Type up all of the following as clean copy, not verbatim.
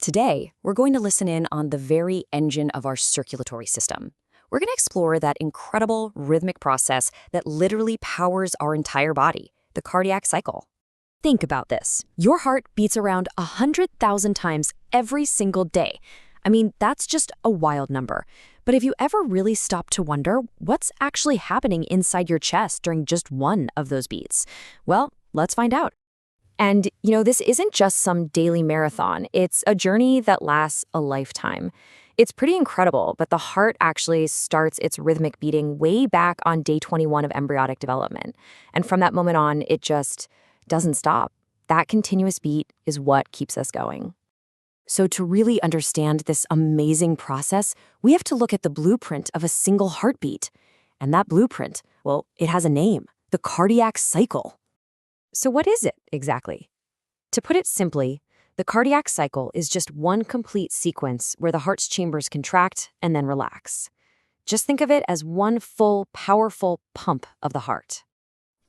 Today, we're going to listen in on the very engine of our circulatory system. We're going to explore that incredible rhythmic process that literally powers our entire body, the cardiac cycle. Think about this. Your heart beats around 100,000 times every single day. I mean, that's just a wild number. But have you ever really stopped to wonder what's actually happening inside your chest during just one of those beats? Well, let's find out. And, this isn't just some daily marathon. It's a journey that lasts a lifetime. It's pretty incredible, but the heart actually starts its rhythmic beating way back on day 21 of embryonic development. And from that moment on, it just doesn't stop. That continuous beat is what keeps us going. So to really understand this amazing process, we have to look at the blueprint of a single heartbeat. And that blueprint, well, it has a name, the cardiac cycle. So what is it exactly? To put it simply, the cardiac cycle is just one complete sequence where the heart's chambers contract and then relax. Just think of it as one full, powerful pump of the heart.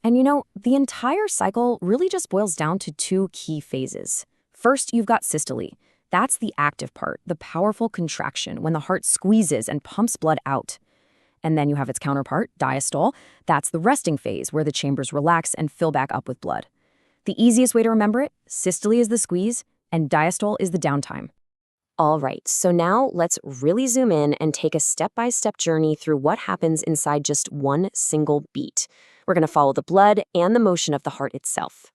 And the entire cycle really just boils down to two key phases. First, you've got systole. That's the active part, the powerful contraction when the heart squeezes and pumps blood out. And then you have its counterpart, diastole. That's the resting phase where the chambers relax and fill back up with blood. The easiest way to remember it, systole is the squeeze and diastole is the downtime. All right, so now let's really zoom in and take a step-by-step journey through what happens inside just one single beat. We're going to follow the blood and the motion of the heart itself.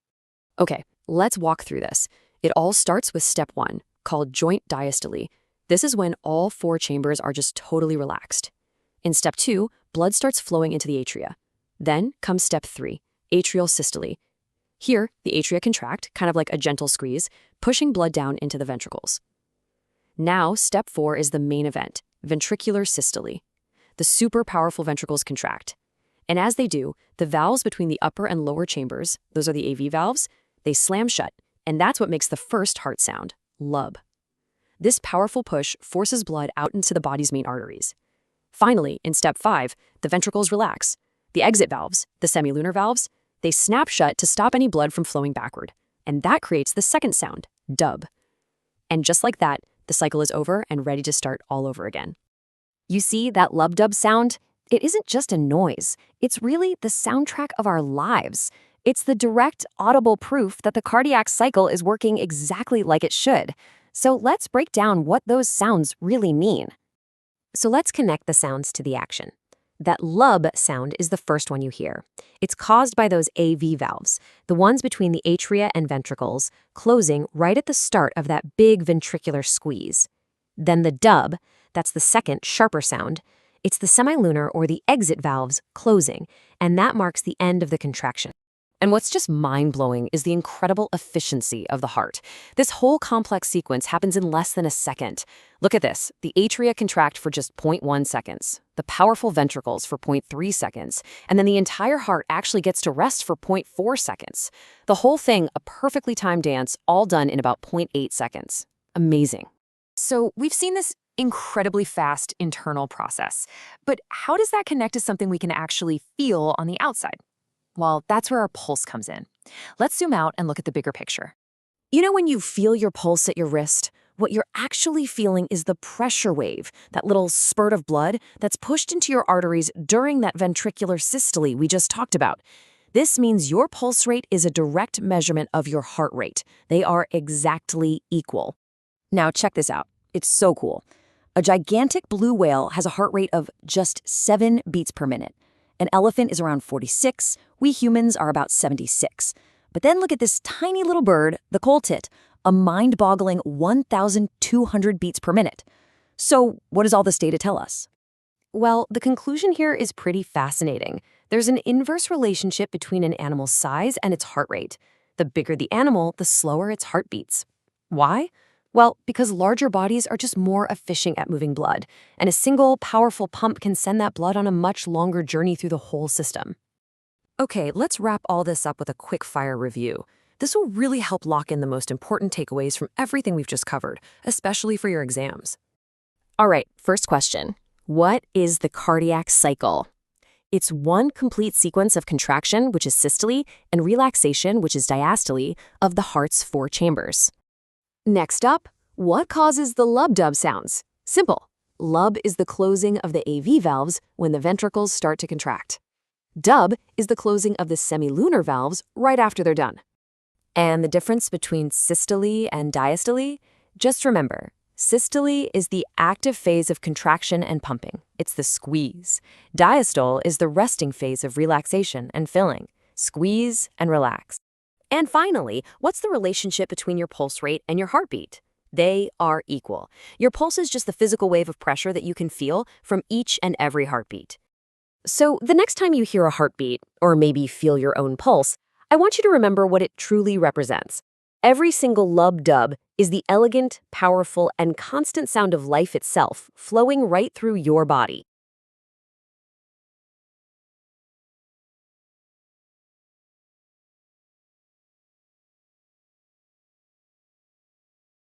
Okay, let's walk through this. It all starts with step 1, called joint diastole. This is when all 4 chambers are just totally relaxed. In step 2, blood starts flowing into the atria. Then comes step 3, atrial systole. Here, the atria contract, kind of like a gentle squeeze, pushing blood down into the ventricles. Now, step 4 is the main event, ventricular systole. The super powerful ventricles contract. And as they do, the valves between the upper and lower chambers, those are the AV valves, they slam shut, and that's what makes the first heart sound, lub. This powerful push forces blood out into the body's main arteries. Finally, in step 5, the ventricles relax. The exit valves, the semilunar valves, they snap shut to stop any blood from flowing backward. And that creates the second sound, dub. And just like that, the cycle is over and ready to start all over again. You see that lub-dub sound? It isn't just a noise. It's really the soundtrack of our lives. It's the direct, audible proof that the cardiac cycle is working exactly like it should. So let's break down what those sounds really mean. So let's connect the sounds to the action. That lub sound is the first one you hear. It's caused by those AV valves, the ones between the atria and ventricles, closing right at the start of that big ventricular squeeze. Then the dub, that's the second, sharper sound. It's the semilunar or the exit valves closing, and that marks the end of the contraction. And what's just mind-blowing is the incredible efficiency of the heart. This whole complex sequence happens in less than a second. Look at this. The atria contract for just 0.1 seconds, the powerful ventricles for 0.3 seconds, and then the entire heart actually gets to rest for 0.4 seconds. The whole thing, a perfectly timed dance, all done in about 0.8 seconds. Amazing. So we've seen this incredibly fast internal process. But how does that connect to something we can actually feel on the outside? Well, that's where our pulse comes in. Let's zoom out and look at the bigger picture. When you feel your pulse at your wrist, what you're actually feeling is the pressure wave, that little spurt of blood that's pushed into your arteries during that ventricular systole we just talked about. This means your pulse rate is a direct measurement of your heart rate. They are exactly equal. Now check this out. It's so cool. A gigantic blue whale has a heart rate of just 7 beats per minute. An elephant is around 46. We humans are about 76. But then look at this tiny little bird, the coal tit, a mind-boggling 1,200 beats per minute. So what does all this data tell us? Well, the conclusion here is pretty fascinating. There's an inverse relationship between an animal's size and its heart rate. The bigger the animal, the slower its heart beats. Why? Well, because larger bodies are just more efficient at moving blood, and a single, powerful pump can send that blood on a much longer journey through the whole system. Okay, let's wrap all this up with a quick-fire review. This will really help lock in the most important takeaways from everything we've just covered, especially for your exams. All right, first question. What is the cardiac cycle? It's one complete sequence of contraction, which is systole, and relaxation, which is diastole, of the heart's 4 chambers. Next up, What causes the lub-dub sounds? Simple. Lub is the closing of the AV valves when the ventricles start to contract. Dub is the closing of the semilunar valves right after they're done. And the difference between systole and diastole? Just remember, systole is the active phase of contraction and pumping. It's the squeeze. Diastole is the resting phase of relaxation and filling. Squeeze and relax. And finally, what's the relationship between your pulse rate and your heartbeat? They are equal. Your pulse is just the physical wave of pressure that you can feel from each and every heartbeat. So the next time you hear a heartbeat, or maybe feel your own pulse, I want you to remember what it truly represents. Every single lub-dub is the elegant, powerful, and constant sound of life itself flowing right through your body.